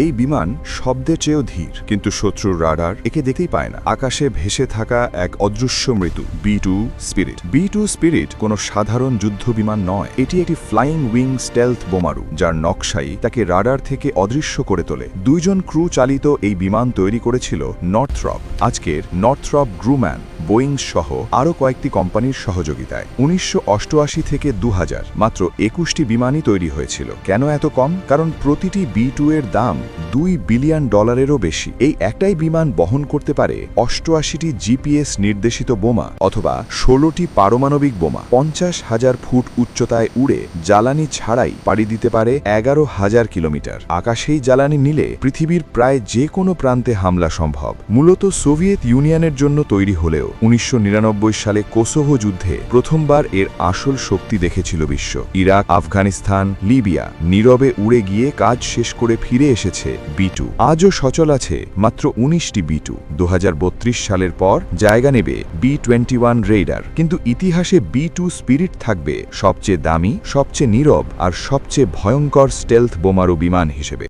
এই বিমান শব্দের চেয়েও ধীর, কিন্তু শত্রুর রাডার একে দেখতেই পায় না। আকাশে ভেসে থাকা এক অদৃশ্য মৃত্যু, B-2 স্পিরিট। B-2 স্পিরিট কোনো সাধারণ যুদ্ধ বিমান নয়, এটি একটি ফ্লাইং উইং স্টেলথ বোমারু, যার নকশাই তাকে রাডার থেকে অদৃশ্য করে তোলে। 2 জন ক্রু চালিত এই বিমান তৈরি করেছিল নর্থরপ, আজকের নর্থরপ গ্রুম্যান, বোয়িং সহ আরও কয়েকটি কোম্পানির সহযোগিতায়। 1988 থেকে 2000 মাত্র 21টি বিমানই তৈরি হয়েছিল। কেন এত কম? কারণ প্রতিটি B-2 এর দাম $2 বিলিয়ন বেশি। এই একটাই বিমান বহন করতে পারে 88টি জিপিএস নির্দেশিত বোমা অথবা 16টি পারমাণবিক বোমা। 50,000 ফুট উচ্চতায় উড়ে জ্বালানি ছাড়াই পাড়ি দিতে পারে 11,000 কিলোমিটার। আকাশেই জ্বালানি নিলে পৃথিবীর প্রায় যে কোনো প্রান্তে হামলা সম্ভব। মূলত সোভিয়েত ইউনিয়নের জন্য তৈরি হলেও 1999 সালে কোসোভো যুদ্ধে প্রথমবার এর আসল শক্তি দেখেছিল বিশ্ব। ইরাক, আফগানিস্তান, লিবিয়া নীরবে উড়ে গিয়ে কাজ শেষ করে ফিরে এসেছে B-2। আজও সচল আছে মাত্র 19টি B-2। 2032 সালের পর জায়গা নেবে B-21 রেইডার, কিন্তু ইতিহাসে B-2 স্পিরিট থাকবে সবচেয়ে দামি, সবচেয়ে নীরব আর সবচেয়ে ভয়ঙ্কর স্টেলথ বোমারু বিমান হিসেবে।